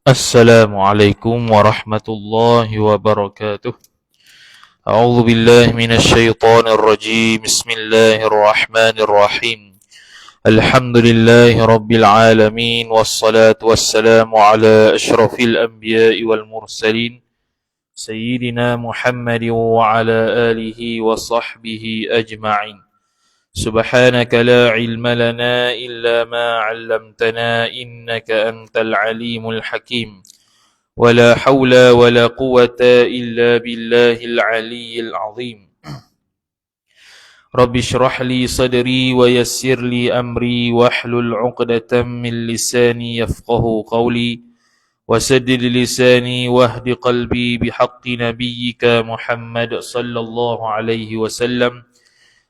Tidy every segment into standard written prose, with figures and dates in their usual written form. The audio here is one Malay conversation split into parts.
Assalamualaikum warahmatullahi wabarakatuh. A'udzu billahi minasyaitonir rajim. Bismillahirrahmanirrahim. Alhamdulillahi rabbil alamin wassalatu wassalamu ala asyrafil anbiya'i wal mursalin sayyidina Muhammadin wa ala alihi wa sahbihi ajma'in. Subhanaka la ilma lana illa ma 'allamtana innaka antal alimul hakim. ولا حول ولا قوة إلا بالله العلي العظيم. رب اشرح لي صدري ويسر لي أمري واحلل عقدة من لساني يفقه قولي وسدد لساني واهد قلبي بحق نبيك محمد صلى الله عليه وسلم.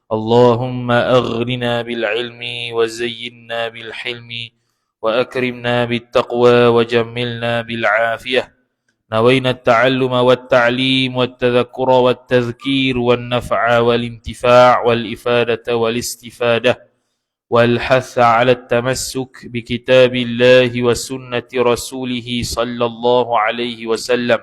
اللهم أغننا بالعلم وزينا بالحلم وأكرمنا بالتقوى وجملنا بالعافية. نوينا التعلم والتعليم والتذكر والتذكير والنفع والانتفاع والإفادة والاستفادة والحث على التمسك بكتاب الله وسنة رسوله صلى الله عليه وسلم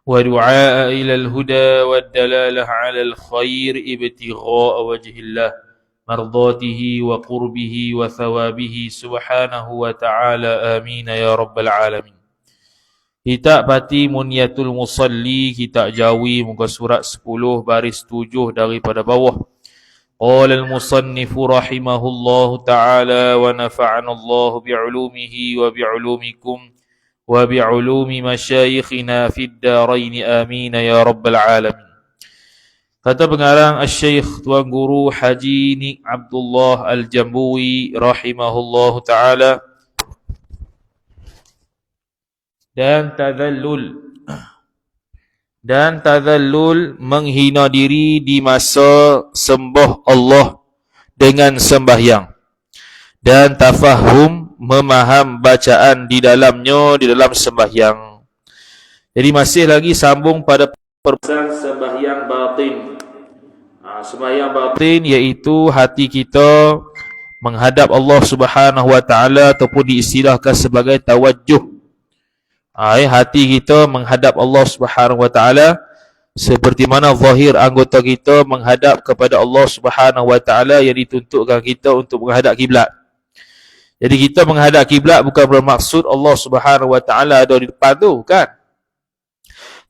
ودعاء إلى الهدى والدلالة على الخير ابتغاء وجه الله مرضاته وقربه وثوابه سبحانه وتعالى آمين يا رب العالمين. Kitab Pati Munyatul Musalli, Kitab Jawi, muka surat 10 baris 7 daripada bawah. Qala al-musannifu rahimahullahu ta'ala wa nafa'ana Allah bi'ulumihi wa bi'ulumikum wa bi'ulumi masyayikhina fid darain amin ya rabbal alamin. Kata pengarang Al-Syeikh Tuan Guru Haji Nik Abdullah Al-Jambui rahimahullahu ta'ala, dan tadallul menghina diri di masa sembah Allah dengan sembahyang, dan tafahum memaham bacaan di dalamnya di dalam sembahyang. Jadi masih lagi sambung pada perbahasan sembahyang batin. Sembahyang batin iaitu hati kita menghadap Allah Subhanahu wa taala ataupun diistilahkan sebagai tawajjuh. Hati kita menghadap Allah Subhanahu wa taala seperti mana zahir anggota kita menghadap kepada Allah Subhanahu wa taala yang dituntutkan kita untuk menghadap kiblat. Jadi kita menghadap kiblat bukan bermaksud Allah Subhanahu wa taala ada di depan tu, kan?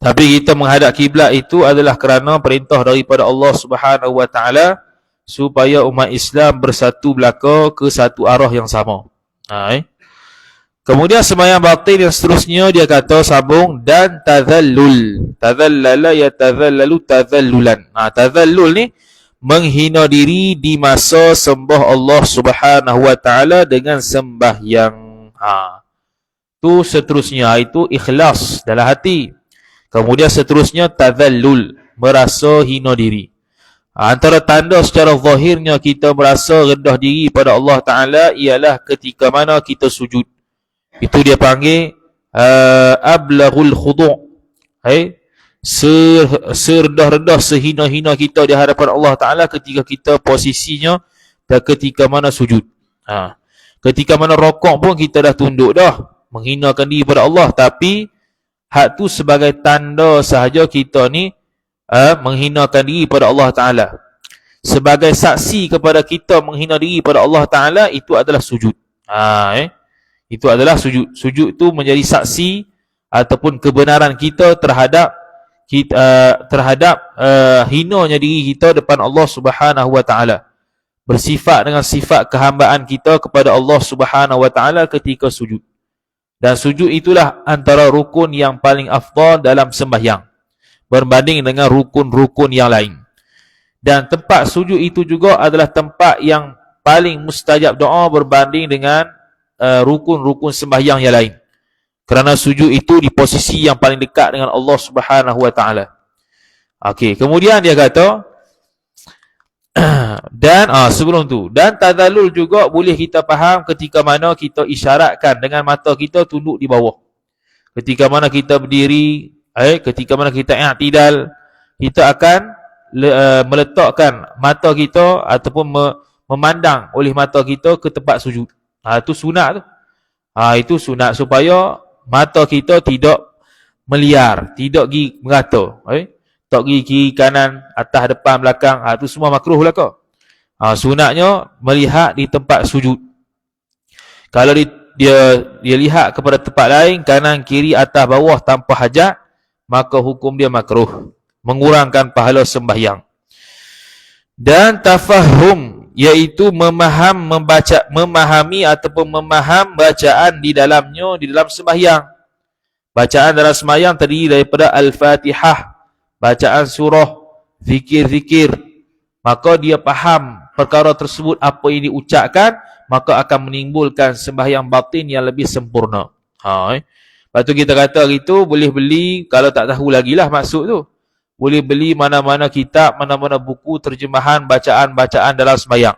Tapi kita menghadap kiblat itu adalah kerana perintah daripada Allah Subhanahu wa taala supaya umat Islam bersatu belaka ke satu arah yang sama. Kemudian sembahyang batin yang seterusnya dia kata sambung dan tazallul. Tazallala yatazallalu tazallulan. Tazallul ni menghina diri di masa sembah Allah Subhanahu wa taala dengan sembahyang. Tu seterusnya itu ikhlas dalam hati. Kemudian seterusnya tazallul, merasa hina diri. Antara tanda secara zahirnya kita merasa rendah diri pada Allah Ta'ala ialah ketika mana kita sujud. Itu dia panggil ablaghul khudu'. Serendah-rendah, sehina-hina kita di hadapan Allah Ta'ala ketika kita posisinya dan ketika mana sujud. Ketika mana rokok pun kita dah tunduk dah, menghinakan diri pada Allah. Tapi hak tu sebagai tanda sahaja kita ni menghinakan diri pada Allah Ta'ala. Sebagai saksi kepada kita menghina diri pada Allah Ta'ala, itu adalah sujud. Itu adalah sujud. Sujud tu menjadi saksi ataupun kebenaran kita terhadap hinanya diri kita depan Allah Subhanahu wa taala. Bersifat dengan sifat kehambaan kita kepada Allah Subhanahu wa taala ketika sujud. Dan sujud itulah antara rukun yang paling afdal dalam sembahyang berbanding dengan rukun-rukun yang lain. Dan tempat sujud itu juga adalah tempat yang paling mustajab doa berbanding dengan rukun-rukun sembahyang yang lain. Kerana sujud itu di posisi yang paling dekat dengan Allah Subhanahu wa taala. Okey, kemudian dia kata dan sebelum tu, dan tadallul juga boleh kita faham ketika mana kita isyaratkan dengan mata kita tunduk di bawah. Ketika mana kita berdiri, ketika mana kita i'tidal, kita akan meletakkan mata kita ataupun memandang oleh mata kita ke tempat sujud. Itu sunat tu. Itu sunat supaya mata kita tidak meliar, tidak pergi merata. Tak pergi kiri kanan, atas depan belakang. Itu semua makruh lah kau. Sunatnya melihat di tempat sujud. Kalau dia lihat kepada tempat lain, kanan, kiri, atas, bawah tanpa hajat, maka hukum dia makruh, mengurangkan pahala sembahyang. Dan tafahum, iaitu memahami ataupun memaham bacaan di dalamnya, di dalam sembahyang. Bacaan dalam sembahyang terdiri daripada Al-Fatihah, bacaan surah, zikir-zikir. Maka dia faham perkara tersebut apa yang diucapkan, maka akan menimbulkan sembahyang batin yang lebih sempurna. Lepas tu kita kata gitu, boleh beli, kalau tak tahu lagi lah maksud tu, boleh beli mana-mana kitab, mana-mana buku terjemahan bacaan-bacaan dalam sembahyang.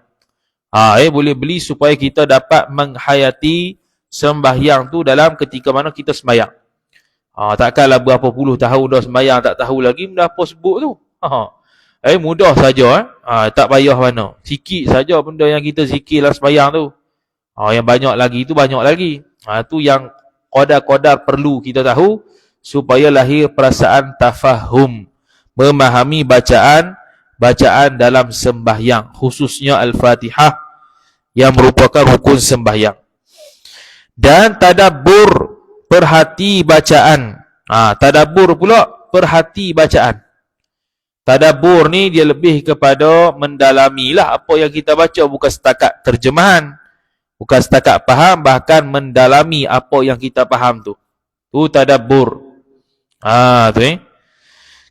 Boleh beli supaya kita dapat menghayati sembahyang tu dalam ketika mana kita sembahyang. Takkanlah berapa puluh tahun dah sembahyang tak tahu lagi benda apa sebut tu. Mudah saja. Tak payah mana. Sikit saja benda yang kita zikir dalam sembahyang tu. Yang banyak lagi tu banyak lagi. Tu yang qadar-qadar perlu kita tahu supaya lahir perasaan tafahum, memahami bacaan dalam sembahyang, khususnya Al-Fatihah yang merupakan rukun sembahyang. Dan tadabbur, perhati bacaan. Tadabbur pula, perhati bacaan. Tadabbur ni dia lebih kepada mendalamilah apa yang kita baca, bukan setakat terjemahan, bukan setakat faham, bahkan mendalami apa yang kita faham tu. Tu tadabbur.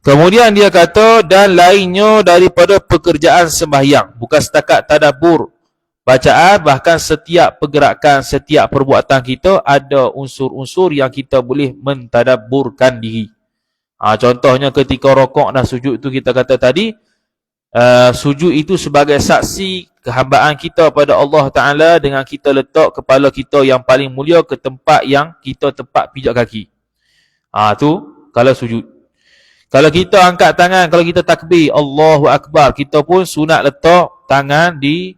Kemudian dia kata, dan lainnya daripada pekerjaan sembahyang, bukan setakat tadabbur bacaan, bahkan setiap pergerakan, setiap perbuatan kita ada unsur-unsur yang kita boleh mentadabburkan diri. Contohnya ketika rokok dan sujud tu kita kata tadi, sujud itu sebagai saksi kehambaan kita pada Allah Ta'ala dengan kita letak kepala kita yang paling mulia ke tempat yang kita tempat pijak kaki. Tu kalau sujud. Kalau kita angkat tangan, kalau kita takbir Allahu Akbar, kita pun sunat letak tangan di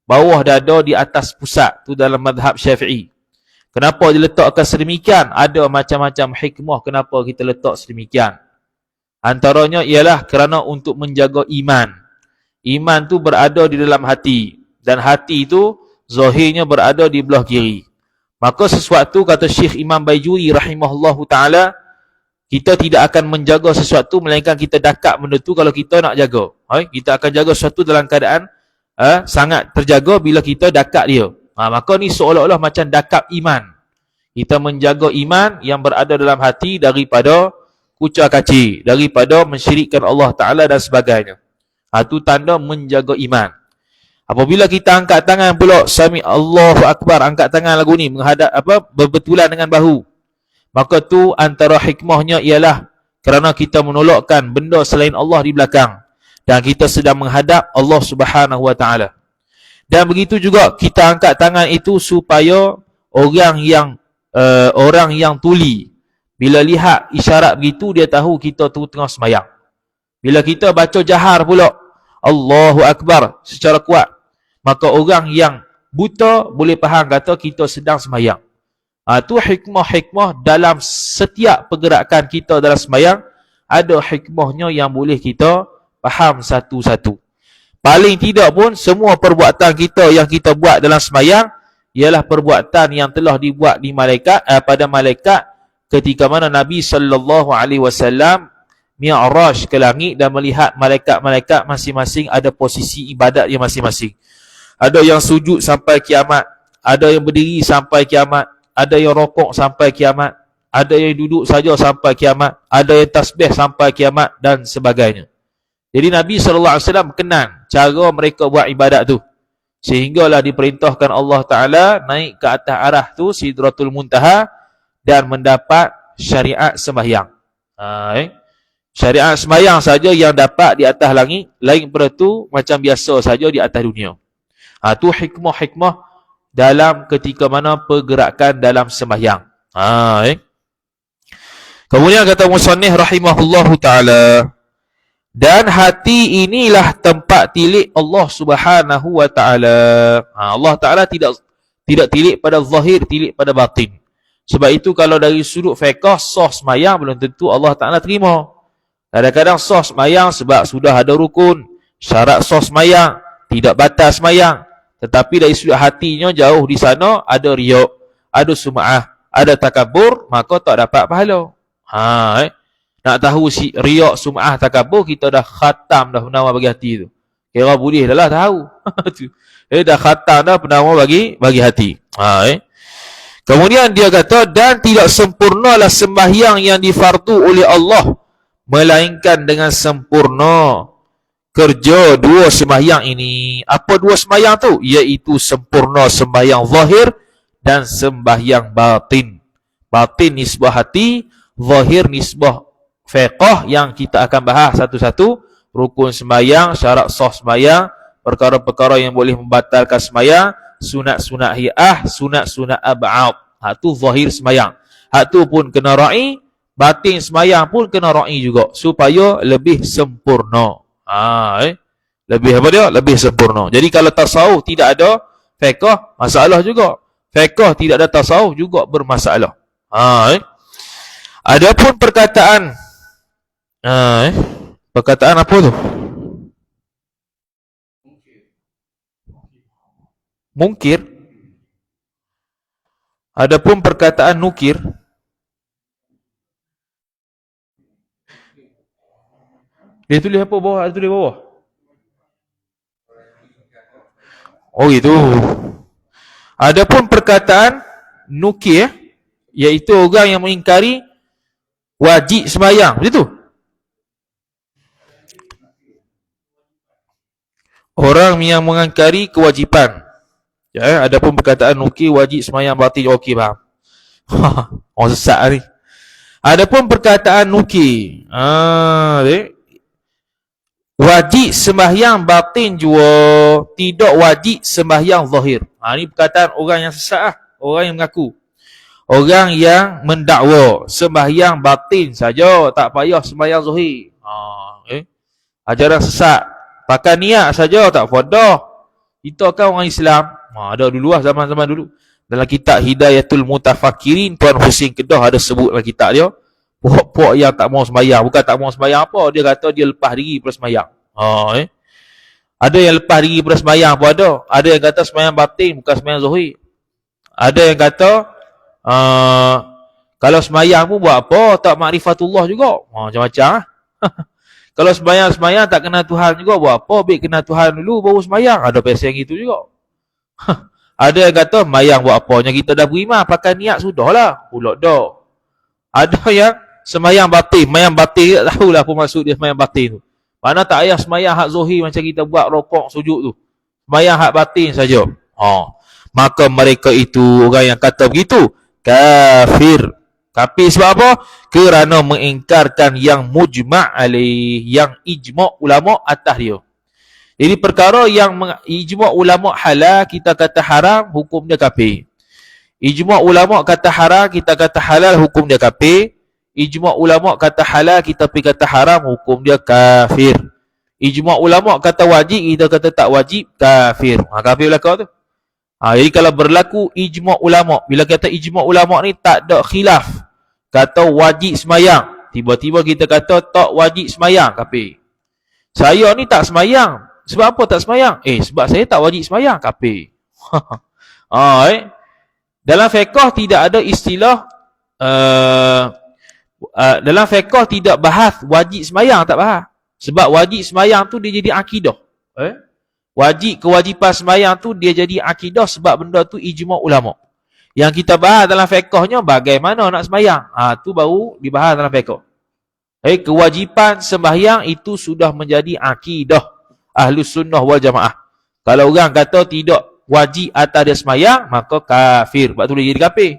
bawah dada di atas pusat. Tu dalam madhab Syafi'i. Kenapa diletakkan sedemikian? Ada macam-macam hikmah kenapa kita letak sedemikian. Antaranya ialah kerana untuk menjaga iman. Iman tu berada di dalam hati. Dan hati itu zahirnya berada di belah kiri. Maka sesuatu, kata Syekh Imam Baijuri rahimahullahu ta'ala, kita tidak akan menjaga sesuatu melainkan kita dakap benda tu kalau kita nak jaga. Kita akan jaga sesuatu dalam keadaan sangat terjaga bila kita dakap dia. Maka ni seolah-olah macam dakap iman. Kita menjaga iman yang berada dalam hati daripada kucar kacir, daripada mensyirikkan Allah Ta'ala dan sebagainya. Itu tanda menjaga iman. Apabila kita angkat tangan pula, Sami Allahu Akbar, angkat tangan lagu ni menghadap berbetulan dengan bahu, maka tu antara hikmahnya ialah kerana kita menolakkan benda selain Allah di belakang dan kita sedang menghadap Allah Subhanahu Wa Ta'ala. Dan begitu juga kita angkat tangan itu supaya orang yang tuli, bila lihat isyarat begitu, dia tahu kita tu tengah sembahyang. Bila kita baca jahar pula Allahu Akbar secara kuat, maka orang yang buta boleh faham kata kita sedang sembahyang. Tu hikmah-hikmah dalam setiap pergerakan kita dalam sembahyang. Ada hikmahnya yang boleh kita faham satu-satu. Paling tidak pun semua perbuatan kita yang kita buat dalam sembahyang ialah perbuatan yang telah dibuat di malaikat, pada malaikat ketika mana Nabi SAW mi'raj ke langit dan melihat malaikat-malaikat masing-masing ada posisi ibadat yang masing-masing. Ada yang sujud sampai kiamat, ada yang berdiri sampai kiamat, ada yang rokok sampai kiamat, ada yang duduk saja sampai kiamat, ada yang tasbih sampai kiamat dan sebagainya. Jadi Nabi SAW kenal cara mereka buat ibadat tu. Sehinggalah diperintahkan Allah Ta'ala naik ke atas arah tu, Sidratul Muntaha, dan mendapat syariat sembahyang. Syariat sembahyang saja yang dapat di atas langit, lain daripada tu macam biasa saja di atas dunia. Tu hikmah-hikmah dalam ketika mana pergerakan dalam sembahyang. Kemudian kata musannif rahimahullahu ta'ala, dan hati inilah tempat tilik Allah Subhanahu Wa Ta'ala. Allah Ta'ala tidak Tidak tilik pada zahir, tilik pada batin. Sebab itu kalau dari sudut fiqh sah semayang belum tentu Allah Ta'ala terima. Kadang-kadang sah semayang sebab sudah ada rukun, syarat sah semayang, tidak batal semayang. Tetapi dari sudut hatinya jauh di sana ada riak, ada sum'ah, ada takabur, maka tak dapat pahala. Nak tahu si riak, sum'ah, takabur, kita dah khatam dah penawar bagi hati tu. Kira boleh dah lah tahu. Dah khatam dah penawar bagi hati. Kemudian dia kata, dan tidak sempurnalah sembahyang yang difardu oleh Allah, melainkan dengan sempurna kerja dua sembahyang ini. Apa dua sembahyang tu? Iaitu sempurna sembahyang zahir dan sembahyang batin. Batin nisbah hati, zahir nisbah fiqh, yang kita akan bahas satu-satu. Rukun sembahyang, syarat sah sembahyang, perkara-perkara yang boleh membatalkan sembahyang, sunat-sunat hi'ah, sunat-sunat ab'ad. Hak tu zahir sembahyang. Hak tu pun kena ra'i, batin sembahyang pun kena ra'i juga, supaya lebih sempurna. Lebih apa dia? Lebih sempurna. Jadi kalau tasawuf tidak ada fiqh, masalah juga. Fiqh tidak ada tasawuf juga bermasalah. Adapun perkataan perkataan apa tu? Mungkir. Adapun perkataan nukir, dia tulis apa bawah? Dia tulis bawah. Oh gitu. Adapun perkataan nukir, iaitu orang yang mengingkari wajib sembahyang. Begitu? Orang yang mengingkari kewajipan. Ya, adapun perkataan nukir, wajib sembahyang, batin, okey, faham. Orang sesat ni. Adapun perkataan nukir, wajib sembahyang batin jua, tidak wajib sembahyang zahir. Ini perkataan orang yang sesat, orang yang mengaku. Orang yang mendakwa sembahyang batin saja, tak payah sembahyang zahir. Ajaran sesat. Pakai niat saja tak faedah. Kita kan orang Islam. Ada dulu lah, zaman-zaman dulu. Dalam kitab Hidayatul Mutafakirin, Tuan Husin Kedah ada sebut dalam kitab dia. Puak-puak yang tak mau sembahyang. Bukan tak mau sembahyang apa, dia kata dia lepas diri pada sembahyang. Ada yang lepas diri pada sembahyang pun ada. Ada yang kata sembahyang batin, bukan sembahyang zahir. Ada yang kata kalau sembahyang pun buat apa, tak makrifatullah juga. Macam-macam. Kalau sembahyang tak kenal Tuhan juga, buat apa? Baik kenal Tuhan dulu baru sembahyang. Ada pasal gitu juga. Ada yang kata sembahyang buat apa? Yang kita dah beriman, pakai niat sudahlah. Pulak dah. Ada yang sembahyang batin. Sembahyang batin tak tahulah apa maksud dia sembahyang batin tu. Mana tak payah sembahyang hak zahir macam kita buat rokok sujud tu. Sembahyang hak batin saja. Maka mereka itu, orang yang kata begitu, kafir. Kafir sebab apa? Kerana mengingkarkan yang mujma' alaih, yang ijma' ulama' atas dia. Jadi perkara yang ijma' ulama' halal, kita kata haram, hukum dia kafir. Ijma' ulama' kata haram, kita kata halal, hukum dia kafir. Ijma' ulama' kata halal, kita pergi kata haram, hukum dia kafir. Ijma' ulama' kata wajib, kita kata tak wajib, kafir. Kafir belakang tu. Jadi kalau berlaku ijma' ulama', bila kata ijma' ulama' ni tak ada khilaf, kata wajib semayang, tiba-tiba kita kata tak wajib semayang, kafir. Saya ni tak semayang. Sebab apa tak semayang? Sebab saya tak wajib semayang, kafir. Dalam fiqh tidak ada istilah dalam fiqh tidak bahas wajib semayang, tak bahas. Sebab wajib semayang tu dia jadi akidah. Wajib kewajipan semayang tu dia jadi akidah sebab benda tu ijma' ulama'. Yang kita bahas dalam fiqhnya bagaimana nak semayang. Tu baru dibahas dalam fiqh. Kewajipan sembahyang itu sudah menjadi akidah Ahlus Sunnah wal Jamaah. Kalau orang kata tidak wajib atas dia semayang, maka kafir. Sebab tu dia jadi kafir.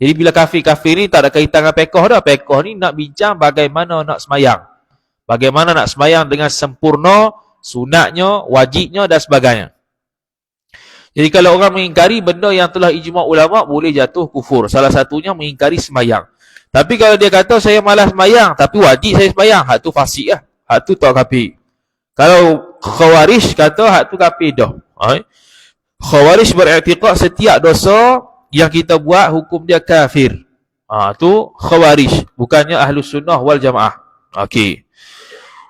Jadi bila kafir ni tak ada kaitan dengan fiqh dah. Fiqh ni nak bincang bagaimana nak semayang. Bagaimana nak semayang dengan sempurna, sunatnya, wajibnya dan sebagainya. Jadi kalau orang mengingkari benda yang telah ijma' ulama' boleh jatuh kufur. Salah satunya mengingkari semayang. Tapi kalau dia kata saya malas semayang tapi wajib saya semayang, hak tu fasik lah. Hak tu tak kafir. Kalau khawarij kata hak tu kafir dah. Khawarij beriktikad setiap dosa yang kita buat hukum dia kafir. Tu Khawarij, bukannya Ahlus Sunnah wal Jamaah. Okey.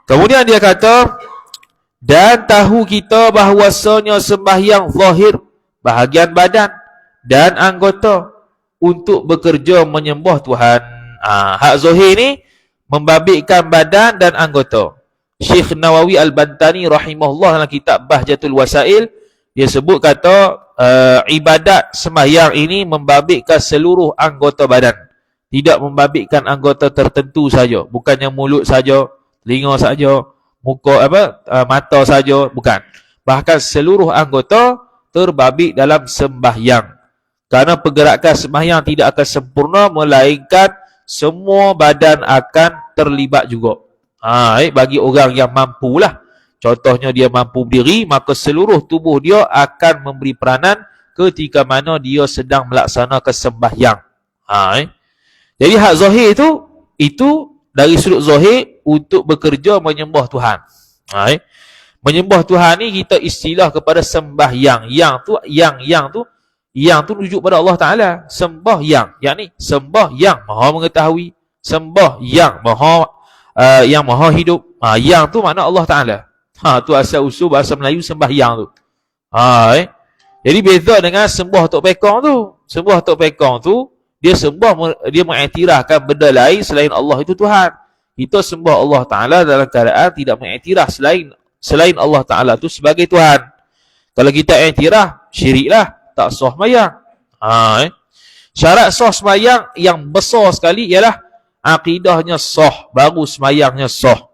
Kemudian dia kata, dan tahu kita bahawasanya sembahyang zahir, bahagian badan dan anggota untuk bekerja menyembah Tuhan. Hak zahir ni membabitkan badan dan anggota. Syekh Nawawi Al-Bantani rahimahullah dalam kitab Bahjatul Wasail, dia sebut kata ibadat sembahyang ini membabitkan seluruh anggota badan, tidak membabitkan anggota tertentu saja, bukannya mulut saja, telinga saja, muka mata saja, bukan. Bahkan seluruh anggota terbabit dalam sembahyang. Kerana pergerakan sembahyang tidak akan sempurna melainkan semua badan akan terlibat juga. Bagi orang yang mampulah, contohnya dia mampu berdiri, maka seluruh tubuh dia akan memberi peranan ketika mana dia sedang melaksanakan sembahyang. Jadi hak zahir itu dari sudut zahir untuk bekerja menyembah Tuhan. Menyembah Tuhan ni kita istilah kepada sembahyang. Yang tu rujuk pada Allah Ta'ala. Sembahyang, yakni sembahyang maha mengetahui, sembahyang yang maha hidup. Yang tu makna Allah Ta'ala. Tu asal usul bahasa Melayu sembahyang tu. Jadi beza dengan sembah Tok Pekong tu. Sembah Tok Pekong tu, dia mengiktirafkan benda lain selain Allah itu Tuhan. Kita sembah Allah Ta'ala dalam keadaan tidak mengiktiraf selain Allah Ta'ala tu sebagai Tuhan. Kalau kita iktiraf, syiriklah, tak sah sembahyang. Syarat sah sembahyang yang besar sekali ialah akidahnya sah, baru sembahyangnya sah.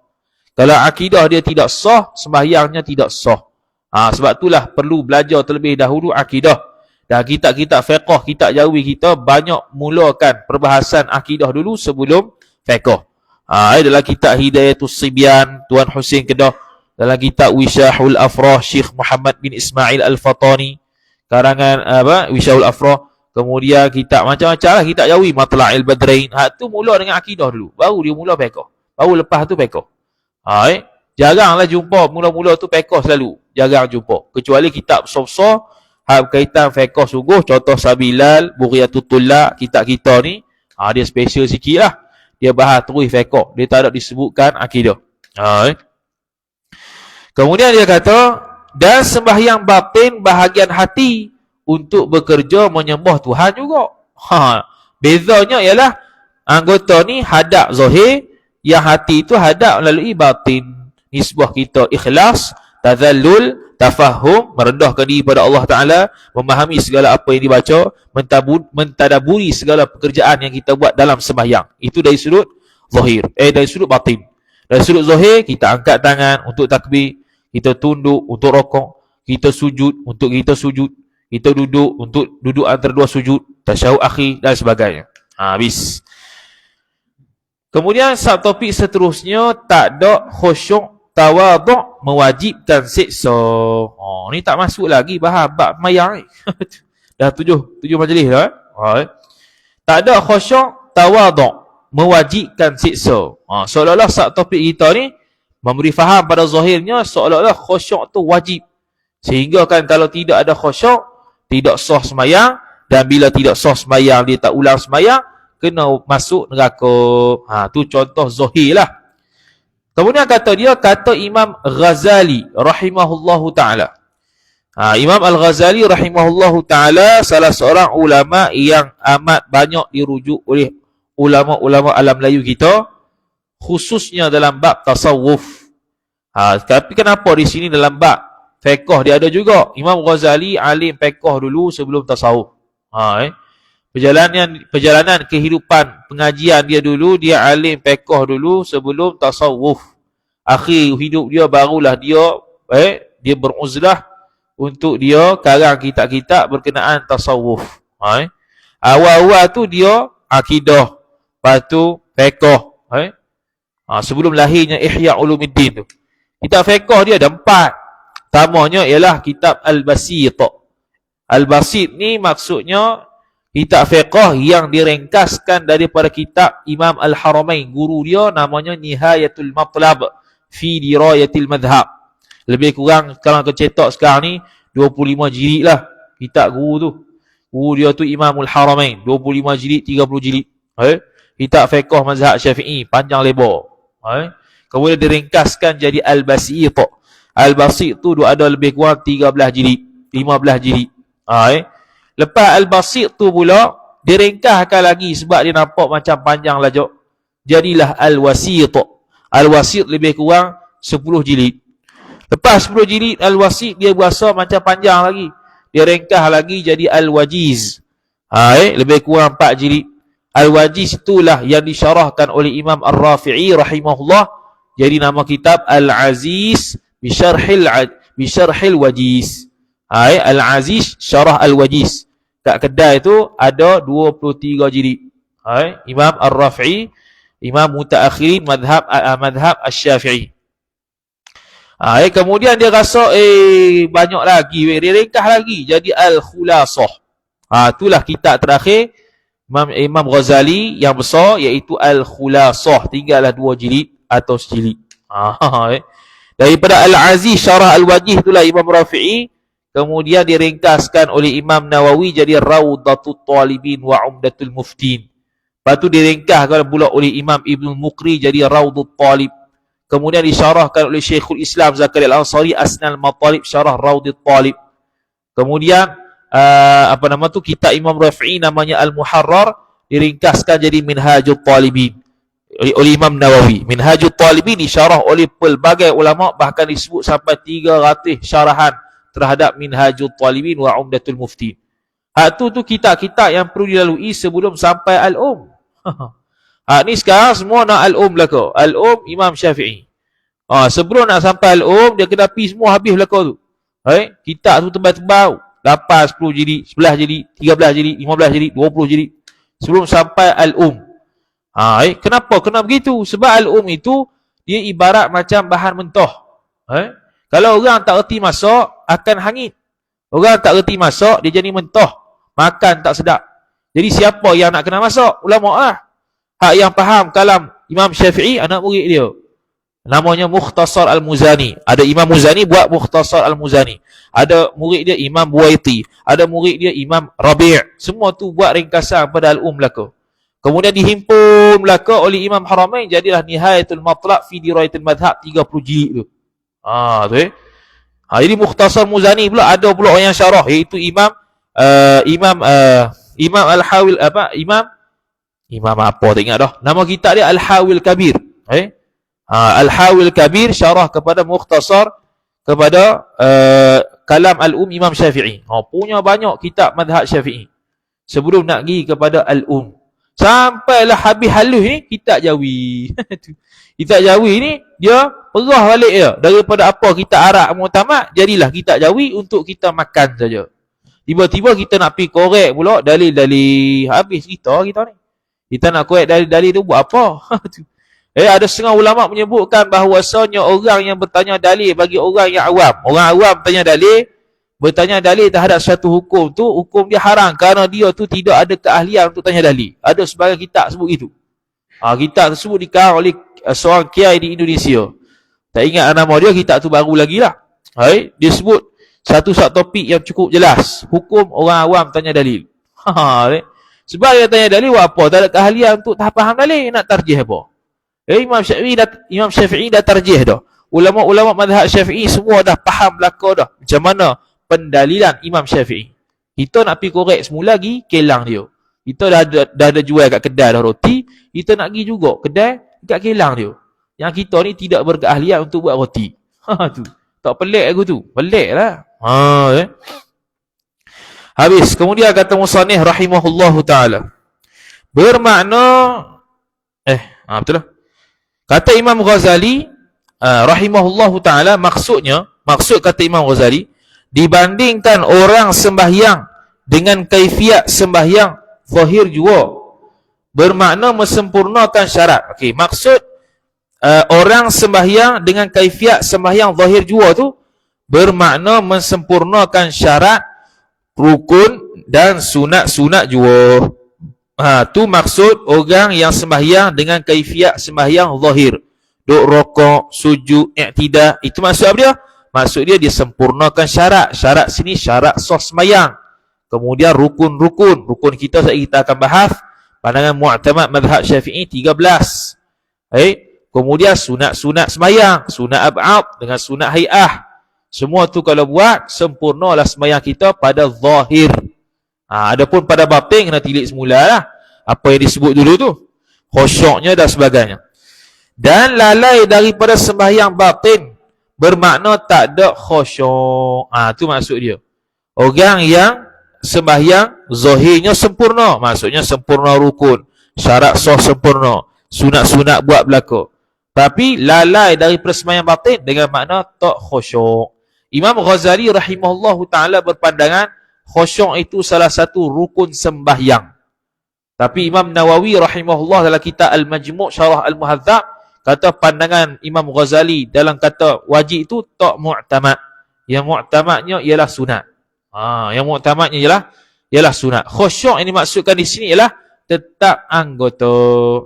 Kalau akidah dia tidak sah, sembahyangnya tidak sah. Sebab itulah perlu belajar terlebih dahulu akidah. Dan kitab-kitab fiqh, kitab jawi kita banyak mulakan perbahasan akidah dulu sebelum fiqh. Dalam kitab Hidayatus Sibyan, Tuan Husin Kedah, dalam kitab Wishahul Afrah, Syekh Muhammad bin Ismail Al-Fatani, karangan Wishahul Afrah. Kemudian kitab macam-macam lah, kitab jawi, Matla'il Badrain. Tu mula dengan akidah dulu, baru dia mula fiqh. Baru lepas tu fiqh. Jaranglah jumpa mula-mula tu fiqh selalu. Jarang jumpa. Kecuali kitab besar-besar hak berkaitan fiqh sungguh, contoh Sabilal, Bughiyatul Tullaq, kitab kita ni, dia special sikit lah. Dia bahas terus fiqh. Dia tak ada disebutkan akidah. Kemudian dia kata, dan sembahyang batin bahagian hati untuk bekerja menyembah Tuhan juga. Bezanya ialah anggota ni hadap zahir, yang hati itu hadap melalui batin. Nisbah kita ikhlas, tazallul, tafahum, merendahkan diri pada Allah Ta'ala, memahami segala apa yang dibaca, mentadaburi segala pekerjaan yang kita buat dalam sembahyang. Itu dari sudut zahir, dari sudut batin. Dari sudut zahir, kita angkat tangan untuk takbir, kita tunduk untuk rokok, kita sujud untuk kita sujud, kita duduk untuk duduk antara dua sujud, tasyahud akhir dan sebagainya. Habis. Kemudian subtopik seterusnya, tak ada khusyuk tawaduk mewajibkan siksa. Ni tak masuk lagi bahas bab mayang ni. Dah tujuh majlis dah. Tak ada khusyuk tawaduk mewajibkan siksa. Seolah-olah subtopik kita ni memberi faham pada zahirnya seolah-olah khusyuk tu wajib. Sehingga kan kalau tidak ada khusyuk, tidak sah sembahyang, dan bila tidak sah sembahyang dia tak ulang sembahyang, kena masuk neraka. Tu contoh zahir lah. Kemudian kata Imam Ghazali rahimahullahu ta'ala. Imam Al-Ghazali rahimahullahu ta'ala salah seorang ulama yang amat banyak dirujuk oleh ulama-ulama alam Melayu kita, khususnya dalam bab tasawuf. Tapi kenapa di sini dalam bab fiqh dia ada juga? Imam Ghazali alim fiqh dulu sebelum tasawuf. Perjalanan kehidupan pengajian dia dulu, dia alim fiqh dulu sebelum tasawuf. Akhir hidup dia barulah dia beruzlah untuk dia karang kitab-kitab berkenaan tasawuf. Awal-awal tu dia akidah, lepas tu fiqh. Sebelum lahirnya Ihya Ulumuddin tu. Kitab fiqh dia ada 4. Pertamanya ialah kitab Al-Basit. Al-Basit ni maksudnya kitab fiqh yang diringkaskan daripada kitab Imam Al-Haramain. Guru dia namanya Nihayatul Matlab fi Dirayatil Madhab. Lebih kurang kalau kecetak sekarang ni 25 jilid lah kitab guru tu. Guru dia tu Imamul Haramain, 25 jilid, 30 jilid. Kitab fiqh mazhab Syafi'i, panjang lebar. Kemudian diringkaskan jadi Al-Basit. Al-Basit tu dia ada lebih kurang 13 jilid, 15 jilid. Lepas Al-Basit tu pula diringkaskan lagi sebab dia nampak macam panjang lajuk. Jadilah Al-Wasit. Al-Wasit lebih kurang 10 jilid. Lepas 10 jilid Al-Wasit dia berasa macam panjang lagi. Dia ringkas lagi jadi Al-Wajiz. Lebih kurang 4 jilid. Al-Wajiz itulah yang disyarahkan oleh Imam Ar-Rafi'i rahimahullah. Jadi nama kitab Al-Aziz Bisyarhil Wajiz. Al-Aziz Syarah Al-Wajiz. Kat kedai tu ada 23 jilid. Imam Ar-Rafi'i, Imam Mutaakhirin madhab Asy-Syafi'i. Kemudian dia rasa banyak lagi, dia ringkas lagi jadi Al-Khulasah. Itulah kitab terakhir Imam Ghazali yang besar, iaitu Al-Khulasah. Tinggallah 2 jilid atau sejilid. Daripada Al-Aziz Syarah Al-Wajiz itulah Imam Rafi'i. Kemudian diringkaskan oleh Imam Nawawi jadi Rawdatul Talibin wa Umdatul Muftin. Lepas tu diringkaskan pula oleh Imam Ibn Muqri jadi Rawdul Talib. Kemudian disyarahkan oleh Syekhul Islam Zakaria Al-Ansari Asnal Matalib Syarah Rawdul Talib. Kemudian kitab Imam Rafi'i namanya Al-Muharrar, diringkaskan jadi Minhajul Talibin oleh Imam Nawawi. Minhajul Talibin disyarah oleh pelbagai ulama, bahkan disebut sampai 300 syarahan terhadap Minhajul Talibin wa Umdatul Muftin. Tu kitab-kitab yang perlu dilalui sebelum sampai Al-Um. Ni sekarang semua nak Al-Um belaka. Al-Um Imam Syafi'i. Sebelum nak sampai Al-Um, dia kena pergi semua habis belaka tu. Kitab tu tebal-tebal, 8, 10 jilid, 11 jilid, 13 jilid, 15 jilid, 20 jilid sebelum sampai Al-Um. Kenapa kena begitu? Sebab Al-Um itu dia ibarat macam bahan mentah. Kalau orang tak reti masak, akan hangit. Orang tak reti masak, dia jadi mentah, makan tak sedap. Jadi siapa yang nak kena masak? Ulama lah. Hak yang faham kalam Imam Syafi'i, anak murid dia. Namanya Mukhtasar Al-Muzani. Ada Imam Muzani buat Mukhtasar Al-Muzani. Ada murid dia Imam Buaiti. Ada murid dia Imam Rabi'. Semua tu buat ringkasan pada Al-Um belaka. Kemudian dihimpun belaka oleh Imam Haramain, jadilah Nihayatul Matlab fi Dirayatul Madhab, 30 jilid tu. Jadi Mukhtasar Muzani pula ada pula orang yang syarah, iaitu Imam Al-Hawil Imam apa tak ingat dah. Nama kitab dia Al-Hawil Kabir. Al-Hawil Kabir syarah kepada Mukhtasar kepada kalam Al-Um Imam Syafi'i. Punya banyak kitab mazhab Syafi'i. Sebelum nak pergi kepada Al-Um, sampailah habis halus ni kitab Jawi. Kitab Jawi ni dia perah balik dia. Daripada apa kita Arab Mu'tamad, jadilah kitab Jawi untuk kita makan saja. Tiba-tiba kita nak pergi korek pula dalil-dalil. Habis kita ni. Kita nak korek dalil-dalil tu buat apa? Ada setengah ulama menyebutkan bahawasanya orang yang bertanya dalil bagi orang yang awam. Orang awam bertanya dalil terhadap satu hukum tu, hukum dia haram kerana dia tu tidak ada keahlian untuk tanya dalil. Ada sebagian kitab sebut itu. Kitab tersebut dikarang oleh seorang kiai di Indonesia. Tak ingat nama dia, kitab tu baru lagi lah. Dia sebut satu topik yang cukup jelas. Hukum orang awam tanya dalil. Sebab dia tanya dalil buat apa? Tak ada keahlian untuk tak faham dalil, nak tarjih apa? Imam Syafi'i dah tarjih dah. Ulama-ulama mazhab Syafi'i semua dah faham belaka dah macam mana pendalilan Imam Syafi'i. Kita nak pergi korek semula lagi, kelang dia. Kita dah ada jual kat kedai dah roti, kita nak pergi juga kedai kat kelang dia. Yang kita ni tidak berkeahlian untuk buat roti. Tu. Tak pelik aku tu. Pelik lah. Habis. Kemudian kata musannif rahimahullahu ta'ala. Bermakna betul lah. Kata Imam Ghazali rahimahullahu ta'ala, maksud kata Imam Ghazali, dibandingkan orang sembahyang dengan kaifiat sembahyang zahir jua, bermakna mesempurnakan syarat. Maksud orang sembahyang dengan kaifiat sembahyang zahir jua tu bermakna mesempurnakan syarat, rukun dan sunat-sunat jua. Tu maksud orang yang sembahyang dengan kaifiat sembahyang zahir. Duk rokok, sujud, i'tidah. Itu maksud apa dia? Maksud dia sempurnakan syarat. Syarat sini syarat sah semayang. Kemudian rukun-rukun. Rukun kita akan bahas. Pandangan mu'tamad mazhab Syafi'i 13. Kemudian sunat-sunat semayang. Sunat ab'ad dengan sunat hay'ah. Semua tu kalau buat, sempurnalah semayang kita pada zahir. Adapun pada batin, kena tilik semula lah. Apa yang disebut dulu tu. Khusyuknya dan sebagainya. Dan lalai daripada sembahyang batin, bermakna tak ada khusyuk. Tu maksud dia. Orang yang sembahyang zahirnya sempurna, maksudnya sempurna rukun, syarat sah sempurna, sunat-sunat buat berlaku, tapi lalai daripada sembahyang batin dengan makna tak khusyuk. Imam Ghazali rahimahullahu ta'ala berpandangan khusyuk itu salah satu rukun sembahyang. Tapi Imam Nawawi rahimahullah dalam kitab Al-Majmu' Syarah Al-Muhadzab kata pandangan Imam Ghazali dalam kata wajib itu tak mu'tamad. Yang mu'tamadnya ialah sunat. Yang mu'tamadnya ialah sunat. Khusyuk yang dimaksudkan di sini ialah tetap anggota.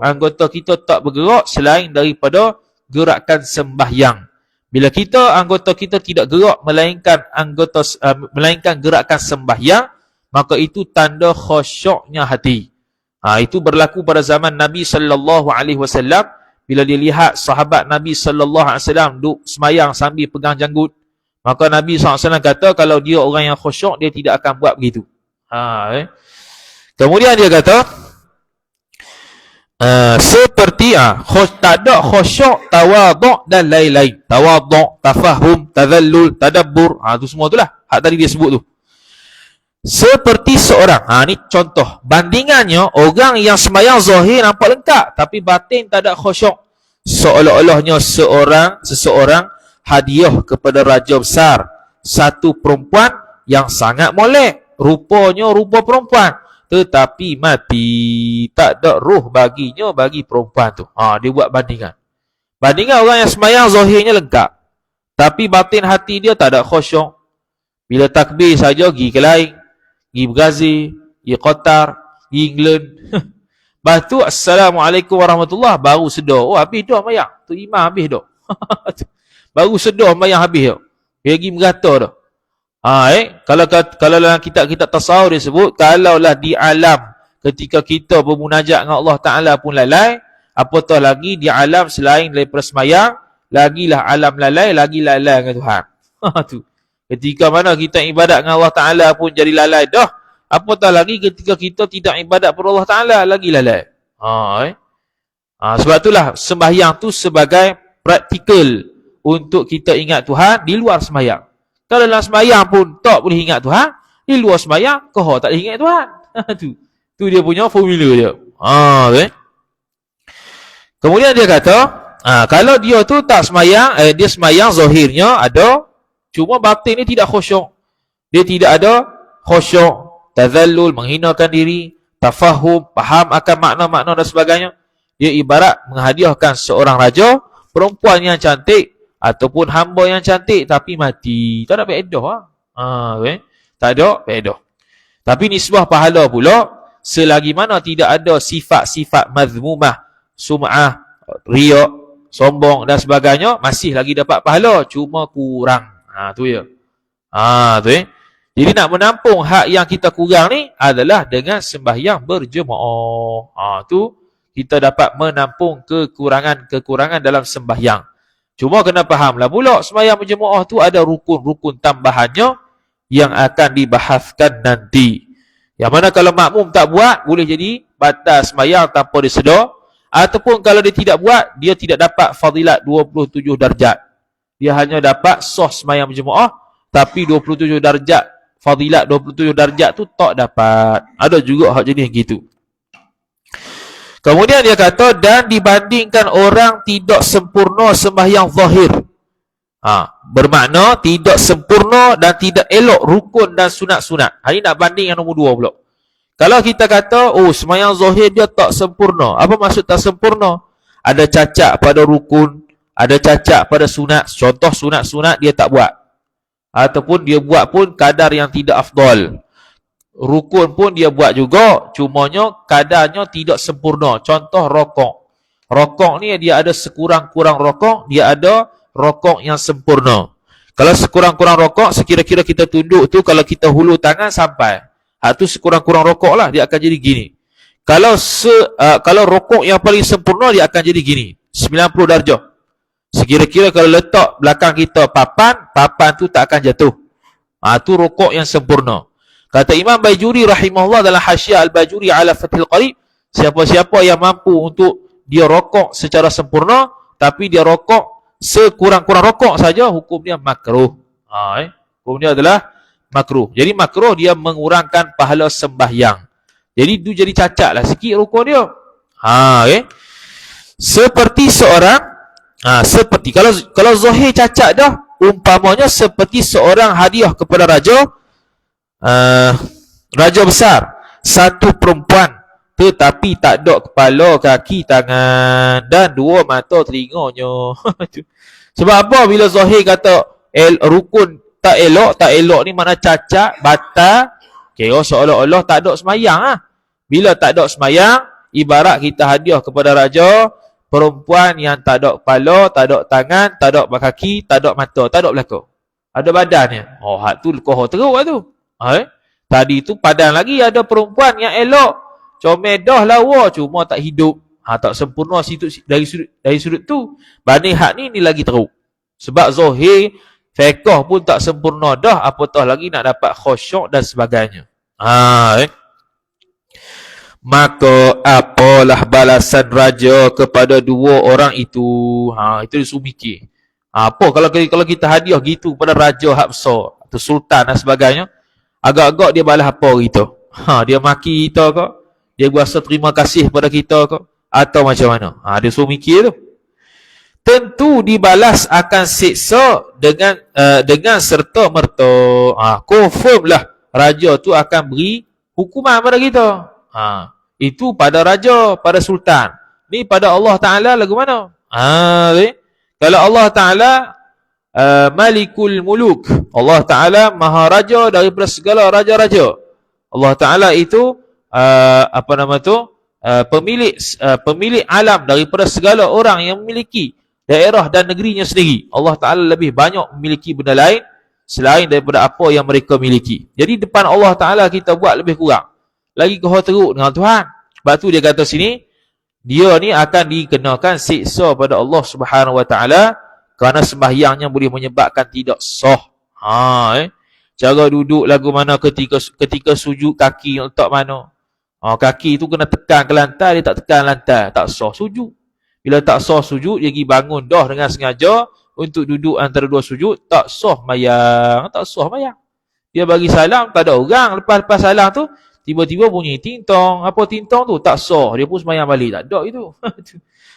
Anggota kita tak bergerak selain daripada gerakan sembahyang. Bila anggota kita tidak gerak melainkan gerakan sembahyang, maka itu tanda khusyuknya hati. Itu berlaku pada zaman Nabi sallallahu alaihi wasallam bila dia lihat sahabat Nabi sallallahu alaihi wasallam duduk semayang sambil pegang janggut. Maka Nabi SAW kata kalau dia orang yang khusyuk, dia tidak akan buat begitu. Kemudian dia kata, seperti tak ada khusyuk, tawaduk dan lain-lain. Tawaduk, tafahum, tadallul, tadabbur. Itu semua itulah. Hak tadi dia sebut tu. Seperti seorang. Ni contoh. Bandingannya, orang yang semayang zahir nampak lengkap. Tapi batin tak ada khusyuk. Seolah-olahnya seseorang hadiah kepada raja besar satu perempuan yang sangat molek, rupanya rupa perempuan, tetapi mati, tak ada ruh baginya bagi perempuan tu. Dia buat bandingan orang yang semayang zahirnya lengkap, tapi batin hati dia tak ada khusyuk. Bila takbir saja pergi ke lain, pergi Brazil, pergi Qatar, pergi England. Lepas tu Assalamualaikum warahmatullahi, baru sedar, habis dah mayang tu, imam habis dah. Baru sedar mayang habis dah. Dia pergi merata dah. Kalau dalam kitab-kitab tasawuf dia sebut, kalaulah di alam ketika kita bermunajat dengan Allah Ta'ala pun lalai, apatah lagi di alam selain daripada semayang, lagilah alam lalai, lagi lalai dengan Tuhan. Tu. Ketika mana kita ibadat dengan Allah Ta'ala pun jadi lalai dah, apatah lagi ketika kita tidak ibadat kepada Allah Ta'ala, lagi lalai. Sebab itulah sembahyang tu sebagai praktikal untuk kita ingat Tuhan di luar sembahyang. Kalau dalam sembahyang pun tak boleh ingat Tuhan, di luar sembahyang kau tak boleh ingat Tuhan. Tu dia punya formula dia. Kemudian dia kata, kalau dia tu tak sembahyang, dia sembahyang zahirnya ada, cuma batin ni tidak khusyuk. Dia tidak ada khusyuk, tazallul, menghinakan diri, tafahum, faham akan makna-makna dan sebagainya. Dia ibarat menghadiahkan seorang raja, perempuan yang cantik, ataupun hamba yang cantik tapi mati. Tak ada faedah. Tak ada faedah. Tapi nisbah pahala pula, selagi mana tidak ada sifat-sifat mazmumah, sum'ah, riak, sombong dan sebagainya, masih lagi dapat pahala, cuma kurang. Tu ya. Jadi nak menampung hak yang kita kurang ni adalah dengan sembahyang berjemaah. Tu kita dapat menampung kekurangan dalam sembahyang. Cuma kena fahamlah pula, sembahyang berjemaah tu ada rukun-rukun tambahannya yang akan dibahaskan nanti. Yang mana kalau makmum tak buat, boleh jadi batal sembahyang tanpa disedar. Ataupun kalau dia tidak buat, dia tidak dapat fadilat 27 darjat. Dia hanya dapat sah sembahyang berjemaah, tapi 27 darjat, fadilat 27 darjat tu tak dapat. Ada juga hak jenis gitu. Kemudian dia kata, dan dibandingkan orang tidak sempurna sembahyang zahir. Bermakna tidak sempurna dan tidak elok rukun dan sunat-sunat. Hari nak banding yang nombor 2 pula. Kalau kita kata, sembahyang zahir dia tak sempurna. Apa maksud tak sempurna? Ada cacat pada rukun, ada cacat pada sunat. Contoh sunat-sunat dia tak buat. Ataupun dia buat pun kadar yang tidak afdal. Rukun pun dia buat juga, cumanya kadarnya tidak sempurna. Contoh rokok. Rokok ni dia ada sekurang-kurang rokok, dia ada rokok yang sempurna. Kalau sekurang-kurang rokok, sekira-kira kita tunduk tu, kalau kita hulur tangan sampai. Hak tu sekurang-kurang rokok lah, dia akan jadi gini. Kalau rokok yang paling sempurna, dia akan jadi gini. 90 darjah. Sekira-kira kalau letak belakang kita papan tu tak akan jatuh. Tu rokok yang sempurna. Kata Imam Bajuri rahimahullah dalam Hasyiah Al-Bajuri ala Fathil Qarib, siapa-siapa yang mampu untuk dia rokok secara sempurna, tapi dia rokok sekurang-kurang rokok saja, hukum dia makruh. Hukum dia adalah makruh. Jadi makruh dia mengurangkan pahala sembahyang. Jadi tu jadi cacat lah sikit rokok dia. Seperti seorang seperti kalau zahir cacat dah, umpamanya seperti seorang hadiah kepada raja besar, satu perempuan tetapi tak ada kepala, kaki, tangan dan dua mata telinganya. Sebab apa bila zahir kata rukun tak elok ni mana cacat, batal, kira seolah-olah tak ada semayang . Bila tak ada semayang, ibarat kita hadiah kepada raja perempuan yang tak ada kepala, tak ada tangan, tak ada kaki, tak ada mata, tak ada belakang, ada badannya. Hak tu kohor teruk lah tu. Tadi tu padan lagi ada perempuan yang elok, comel dah lawa, cuma tak hidup. Tak sempurna situ dari sudut tu. Banding hak ni lagi teruk. Sebab zahir fiqh pun tak sempurna dah, apatah lagi nak dapat khusyuk dan sebagainya. Maka apalah balasan raja kepada dua orang itu? Itu dia suruh mikir. Apa kalau kita hadiah gitu kepada raja hak besar atau sultan dan sebagainya, agak-agak dia balas apa kita? Dia maki kita ke? Dia berasa terima kasih pada kita ke? Atau macam mana? Dia suruh mikir tu. Tentu dibalas akan siksa dengan serta merta. Confirm lah raja tu akan beri hukuman pada kita. Itu pada raja, pada sultan. Ni pada Allah Ta'ala lagu mana? Kalau Allah Ta'ala Malikul Muluk, Allah Ta'ala Maha Raja daripada segala raja-raja. Allah Ta'ala itu pemilik alam daripada segala orang yang memiliki daerah dan negerinya sendiri. Allah Ta'ala lebih banyak memiliki benda lain selain daripada apa yang mereka miliki. Jadi depan Allah Ta'ala kita buat lebih kurang, lagi kau teruk dengan Tuhan. Sebab tu dia kata sini, dia ni akan dikenakan siksa pada Allah Subhanahu Wa Ta'ala kerana sembahyangnya boleh menyebabkan tidak sah. Cara duduk lagu mana, ketika sujud kaki letak mana. Kaki tu kena tekan ke lantai, dia tak tekan lantai, tak sah sujud. Bila tak sah sujud, dia pergi bangun dah dengan sengaja untuk duduk antara dua sujud, tak sah mayang, tak sah mayang. Dia bagi salam, tak ada orang. Lepas salam tu, tiba-tiba bunyi tintong. Apa tintong tu? Tak sah. Dia pun semayang balik. Tak ada itu.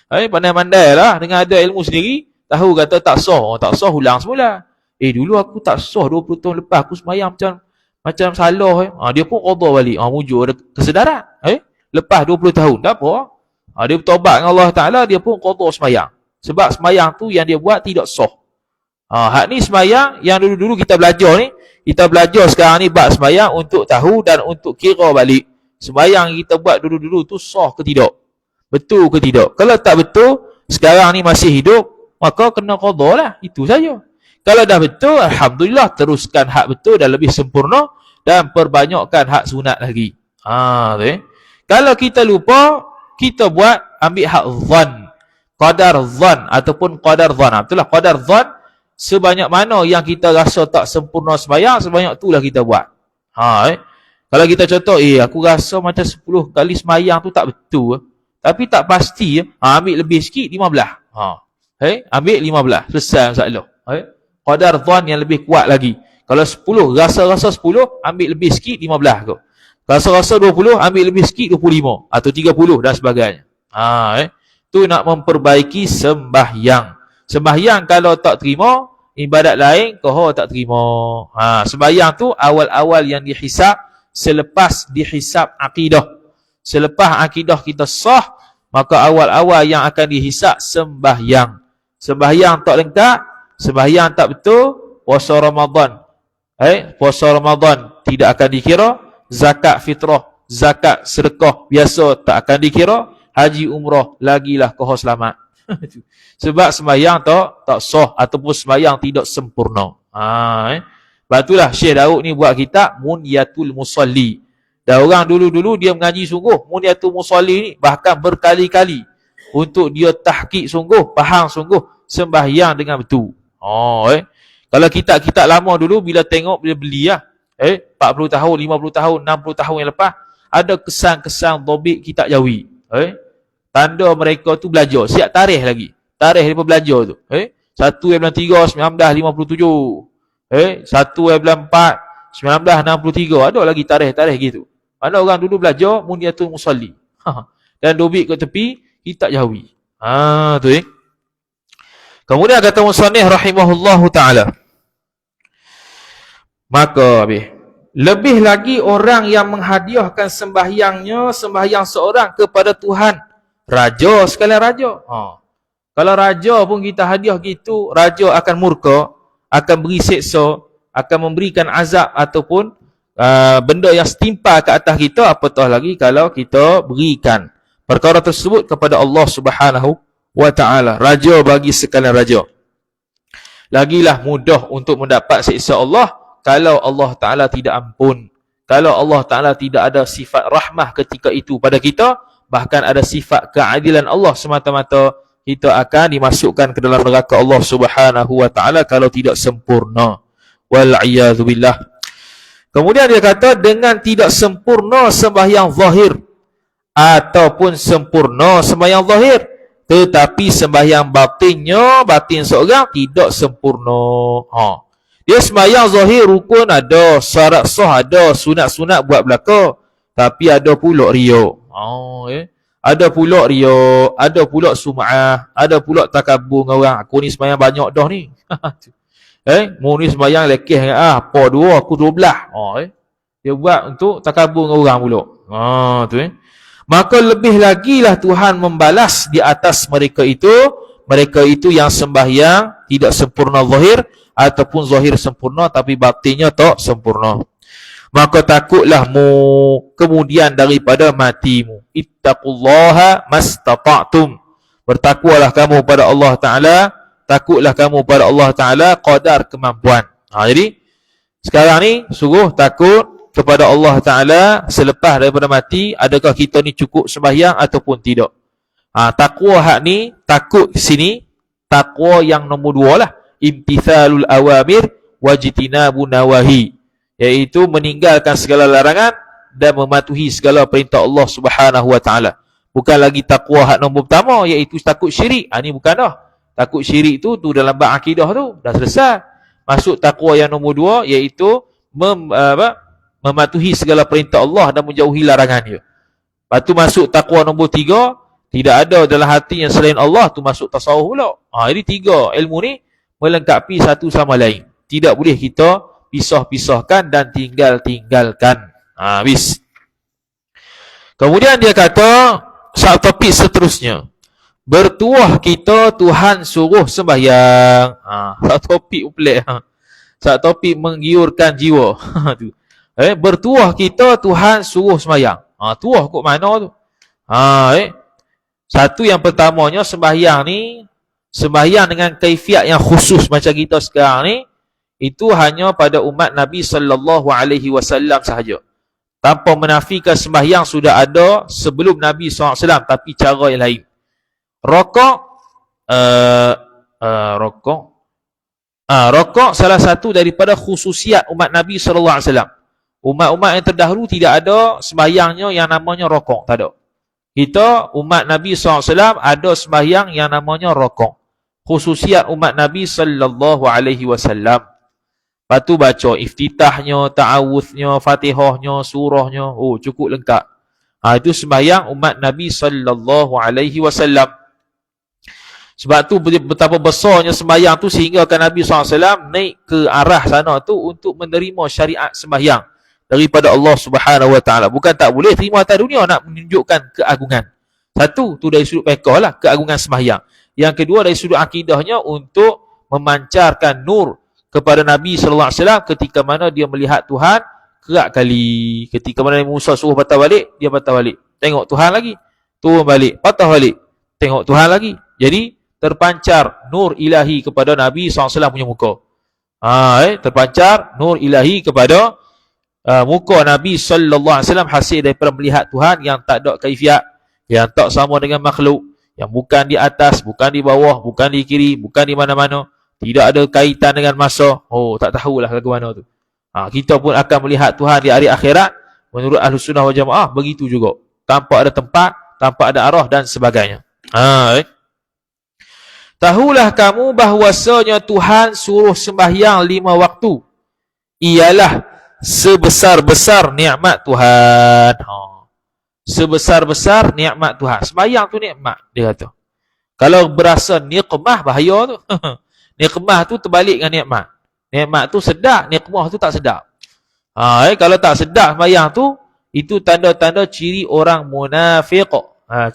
Pandai-pandai lah. Dengan ada ilmu sendiri, tahu kata tak sah. Tak sah, ulang semula. Dulu aku tak sah 20 tahun lepas. Aku semayang macam salah. Dia pun qada balik. Wujud ada kesedaran. Lepas 20 tahun. Tak apa. Dia bertaubat dengan Allah Ta'ala, dia pun qada semayang. Sebab semayang tu yang dia buat tidak sah. Hak ni semayang yang dulu-dulu kita belajar ni. Kita belajar sekarang ni bab semayang untuk tahu dan untuk kira balik. Semayang kita buat dulu-dulu tu sah ke tidak? Betul ke tidak? Kalau tak betul, sekarang ni masih hidup, maka kena qada lah. Itu saja. Kalau dah betul, alhamdulillah, teruskan hak betul dan lebih sempurna dan perbanyakkan hak sunat lagi. Kalau kita lupa, kita buat ambil hak zan. Qadar zan ataupun qadar zan. Betul lah, qadar zan. Sebanyak mana yang kita rasa tak sempurna sembahyang, sebanyak itulah kita buat. Kalau kita contoh, aku rasa macam 10 kali sembahyang tu tak betul. Tapi tak pasti. Ambil lebih sikit, 15. Ambil 15. Selesai masalah. Qadar dhan yang lebih kuat lagi. Kalau 10, rasa-rasa 10, ambil lebih sikit, 15 kot. Rasa-rasa 20, ambil lebih sikit, 25. Atau 30 dan sebagainya. Tu nak memperbaiki sembahyang. Sembahyang kalau tak terima, ibadat lain kau tak terima. Sembahyang tu awal-awal yang dihisap, selepas dihisap akidah. Selepas akidah kita sah, maka awal-awal yang akan dihisap sembahyang. Sembahyang tak lengkap, sembahyang tak betul, puasa Ramadan. Puasa Ramadan tidak akan dikira, zakat fitrah, zakat sedekah biasa tak akan dikira, haji umrah lagilah kau selamat. Sebab sembahyang tak sah ataupun sembahyang tidak sempurna. Sebab itulah Syekh Daud ni buat kitab Munyatul Musalli. Dan orang dulu-dulu dia mengaji sungguh Munyatul Musalli ni, bahkan berkali-kali untuk dia tahqiq sungguh, faham sungguh sembahyang dengan betul. Kalau kitab-kitab lama dulu bila tengok, bila beli 40 tahun, 50 tahun, 60 tahun yang lepas, ada kesan-kesan dobit kitab Jawi. Tanda mereka tu belajar, siap tarikh lagi. Tarikh mereka belajar tu. 1/3 1957. 1/4 1963. Ada lagi tarikh-tarikh gitu. Mana orang dulu belajar Munyatul Musalli. Dan dobit kat tepi kitab Jawi. Tu Kemudian kata musannif rahimahullahu taala. Maka lebih lagi orang yang menghadiahkan sembahyang seorang kepada Tuhan, raja sekalian raja. Kalau raja pun kita hadiah gitu, raja akan murka, akan beri seksa, akan memberikan azab ataupun benda yang setimpa ke atas kita, apatah lagi kalau kita berikan perkara tersebut kepada Allah Subhanahu wa ta'ala, raja bagi sekalian raja. Lagilah mudah untuk mendapat siksa Allah kalau Allah Ta'ala tidak ampun, kalau Allah Ta'ala tidak ada sifat rahmah ketika itu pada kita, bahkan ada sifat keadilan Allah semata-mata, kita akan dimasukkan ke dalam neraka Allah Subhanahu wa ta'ala kalau tidak sempurna. Wal'iyadzubillah. Kemudian dia kata, dengan tidak sempurna sembahyang zahir ataupun sempurna sembahyang zahir, tetapi sembahyang batinnya, batin seorang tidak sempurna. Dia sembahyang zahir rukun ada, syarat sah ada, sunat-sunat buat belaka, tapi ada pula riya. Ada pula riya, ada pula sum'ah, ada pula takabur dengan orang. Aku ni sembahyang banyak dah ni. Mu ni sembahyang lekeh apa 2, aku 12. Dia buat untuk takabur dengan orang pula. Maka lebih lagi lah Tuhan membalas di atas mereka itu yang sembahyang tidak sempurna zahir ataupun zahir sempurna tapi batinnya tak sempurna. Maka takutlah mu kemudian daripada matimu. Ittaqullaha mastata'tum. Bertakwalah kamu pada Allah Ta'ala, takutlah kamu pada Allah Ta'ala qadar kemampuan. Jadi sekarang ni suruh takut kepada Allah Ta'ala selepas daripada mati, adakah kita ni cukup sembahyang ataupun tidak. Takwa hak ni, takut sini, takwa yang nombor 2 lah. Imtithalul awamir wajtinabun nawahi, iaitu meninggalkan segala larangan dan mematuhi segala perintah Allah Subhanahu wa ta'ala. Bukan lagi takwa hak nombor pertama, iaitu takut syirik. Ni bukan dah. Takut syirik tu dalam bab akidah tu dah selesai. Masuk takwa yang nombor 2, iaitu mematuhi segala perintah Allah dan menjauhi larangannya. Lepas tu masuk takwa nombor 3, tidak ada dalam hati yang selain Allah, tu masuk tasawuf pula. Jadi 3 ilmu ni melengkapi satu sama lain. Tidak boleh kita pisah-pisahkan dan tinggalkan. Habis. Kemudian dia kata, topik seterusnya. Bertuah kita Tuhan suruh sembahyang. Topik pelik. Topik menggiurkan jiwa. Bertuah kita Tuhan suruh sembahyang. Tuah kok mana tu? Satu yang pertamanya, sembahyang ni, sembahyang dengan kaifiat yang khusus macam kita sekarang ni, itu hanya pada umat Nabi sallallahu alaihi wasallam sahaja. Tanpa menafikan sembahyang sudah ada sebelum Nabi SAW, tapi cara yang lain. Rokok salah satu daripada khususiat umat Nabi SAW. Umat-umat yang terdahulu tidak ada sembahyangnya yang namanya rokok. Tak ada. Kita, umat Nabi SAW, ada sembahyang yang namanya rokok. Khususiat umat Nabi SAW. Lepas tu baca iftitahnya, ta'awuznya, fatihahnya, surahnya. Cukup lengkap. Itu sembahyang umat Nabi SAW. Sebab tu betapa besarnya sembahyang tu sehingga Nabi SAW naik ke arah sana tu untuk menerima syariat sembahyang daripada Allah Subhanahu wa ta'ala. Bukan tak boleh terima atas dunia, nak menunjukkan keagungan. Satu, tu dari sudut fiqh lah, keagungan sembahyang. Yang kedua dari sudut akidahnya untuk memancarkan nur kepada Nabi SAW ketika mana dia melihat Tuhan kerap kali. Ketika mana Musa suruh patah balik, dia patah balik. Tengok Tuhan lagi, turun balik, patah balik, tengok Tuhan lagi. Jadi terpancar nur ilahi kepada Nabi SAW punya muka. Terpancar nur ilahi kepada muka Nabi sallallahu alaihi wasallam, hasil daripada melihat Tuhan yang tak ada kaifiat, yang tak sama dengan makhluk, yang bukan di atas, bukan di bawah, bukan di kiri, bukan di mana-mana, tidak ada kaitan dengan masa. Tak tahulah ke mana tu. Kita pun akan melihat Tuhan di hari akhirat menurut Ahlus Sunnah wal Jamaah begitu juga. Tanpa ada tempat, tanpa ada arah dan sebagainya. Tahulah kamu bahwasanya Tuhan suruh sembahyang 5 waktu ialah sebesar-besar nikmat Tuhan. Sebesar-besar nikmat Tuhan. Sembahyang tu nikmat, dia kata. Kalau berasa nikmah, bahaya tu. Nikmah tu terbalik dengan nikmat. Nikmat tu sedap, nikmah tu tak sedap. Kalau tak sedap sembahyang tu, itu tanda-tanda ciri orang munafik.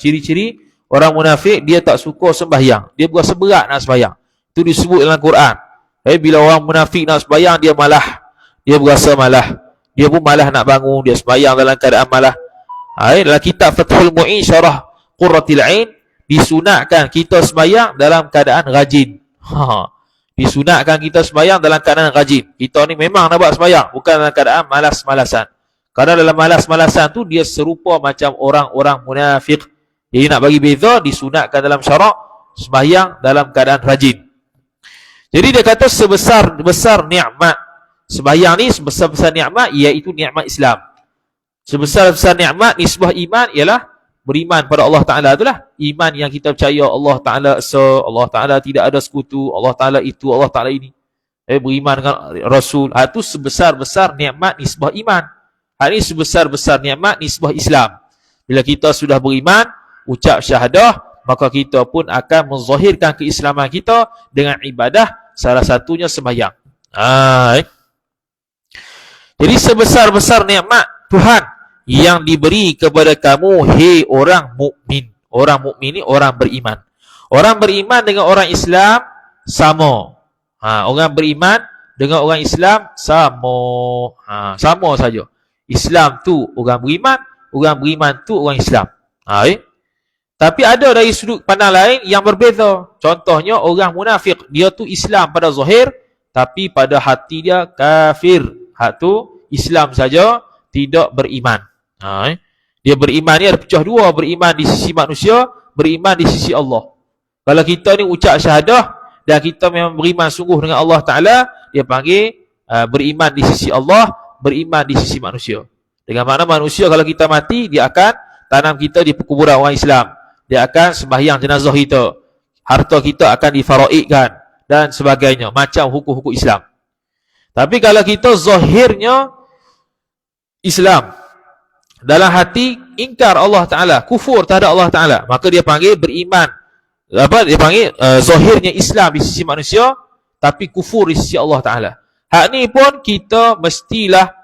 Ciri-ciri orang munafik, dia tak suka sembahyang. Dia berasa berat nak sembahyang. Itu disebut dalam Quran. Bila orang munafik nak sembahyang, dia malah. Dia berasa malah. Dia pun malah nak bangun. Dia sembahyang dalam keadaan malah. Dalam kitab Fathul Mu'in Syarah Qurratil Ain, disunatkan kita sembahyang dalam keadaan rajin. Disunatkan kita sembahyang dalam keadaan rajin. Kita ni memang nak buat sembahyang, bukan dalam keadaan malas-malasan. Kerana dalam malas-malasan tu, dia serupa macam orang-orang munafik. Jadi nak bagi beza, disunatkan dalam syarak sembahyang dalam keadaan rajin. Jadi dia kata sebesar-besar nikmat sembahyang ni, sebesar-besar nikmat iaitu nikmat Islam. Sebesar-besar nikmat nisbah iman ialah beriman pada Allah Ta'ala itulah. Iman yang kita percaya Allah Ta'ala esa, Allah Ta'ala tidak ada sekutu, Allah Ta'ala itu, Allah Ta'ala ini. Beriman dengan Rasul. Itu sebesar-besar nikmat nisbah iman. Ini sebesar-besar nikmat nisbah Islam. Bila kita sudah beriman, ucap syahadah, maka kita pun akan menzahirkan keislaman kita dengan ibadah, salah satunya sembahyang. Jadi sebesar-besar nikmat Tuhan yang diberi kepada kamu, hei orang mukmin. Orang mukmin ni orang beriman. Orang beriman dengan orang Islam sama. Orang beriman dengan orang Islam sama. Sama saja. Islam tu orang beriman tu orang Islam. Tapi ada dari sudut pandang lain yang berbeza. Contohnya orang munafik, dia tu Islam pada zahir, tapi pada hati dia kafir. Hak tu Islam saja, tidak beriman. Dia beriman ni ada pecah dua, beriman di sisi manusia, beriman di sisi Allah. Kalau kita ni ucap syahadah dan kita memang beriman sungguh dengan Allah Ta'ala, dia panggil beriman di sisi Allah, beriman di sisi manusia. Dengan makna manusia kalau kita mati, dia akan tanam kita di perkuburan orang Islam. Dia akan sembahyang jenazah kita. Harta kita akan difaraidkan dan sebagainya, macam hukum-hukum Islam. Tapi kalau kita zahirnya Islam, dalam hati ingkar Allah Ta'ala, kufur terhadap Allah Ta'ala, maka dia panggil beriman. Dia panggil zahirnya Islam di sisi manusia, tapi kufur di sisi Allah Ta'ala. Hak ni pun kita mestilah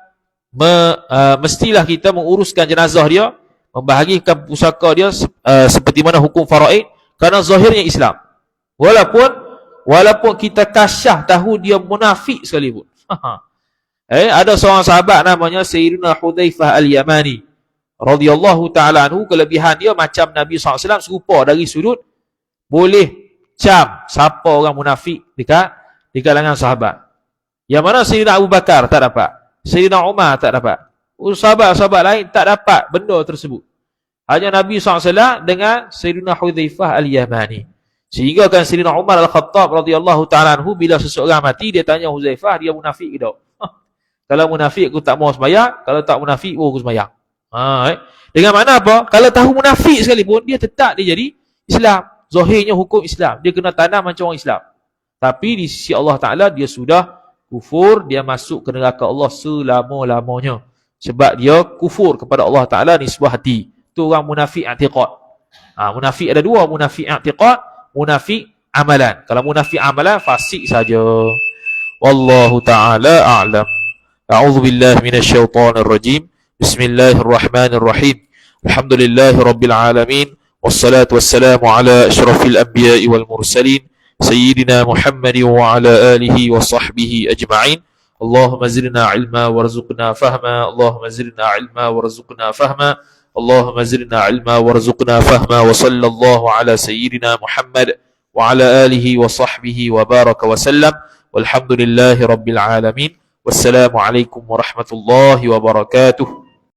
kita menguruskan jenazah dia, membahagikan pusaka dia seperti mana hukum faraid, kerana zahirnya Islam. Walaupun kita kasyah tahu dia munafik sekalipun. Ada seorang sahabat namanya Sayyidina Hudzaifah Al-Yamani radhiyallahu ta'ala anhu. Kelebihan dia macam Nabi SAW, serupa dari sudut boleh cam siapa orang munafik dekat kalangan sahabat. Yang mana Sayyidina Abu Bakar tak dapat, Sayyidina Umar tak dapat, sahabat-sahabat lain tak dapat benda tersebut. Hanya Nabi SAW dengan Sayyidina Hudzaifah Al-Yamani. Sehingga kan Sayyidina Umar Al-Khattab radhiyallahu ta'ala anhu, bila seseorang mati, dia tanya Hudzaifah, dia munafik ke tak? Kalau munafik aku tak mau sembahyang, kalau tak munafik aku sembahyang. Dengan mana apa? Kalau tahu munafik sekalipun, dia tetap dia jadi Islam. Zahirnya hukum Islam. Dia kena tanam macam orang Islam. Tapi di sisi Allah Ta'ala, dia sudah kufur, dia masuk ke neraka Allah selama-lamanya. Sebab dia kufur kepada Allah Ta'ala nisbah hati. Itu orang munafik i'tiqad. Munafik ada dua, munafik i'tiqad, munafik amalan. Kalau munafik amalan, fasik saja. Wallahu ta'ala a'lam. A'udzu billahi minasyaitonir rajim. Bismillahirrahmanirrahim. Alhamdulillahi rabbil alamin. Wassalatu wassalamu ala asyrafil anbiya'i wal mursalin sayyidina Muhammadin wa ala alihi wa sahbihi ajma'in. Allahumma zidna ilma warzuqna fahma. Allahumma zidna ilma warzuqna fahma. Allahumma zidna ilma warzuqna fahma. Wa sallallahu ala sayyidina Muhammad wa ala alihi wa sahbihi wa baraka wa sallam. Walhamdulillahi rabbil alamin. Wassalamualaikum warahmatullahi wabarakatuh.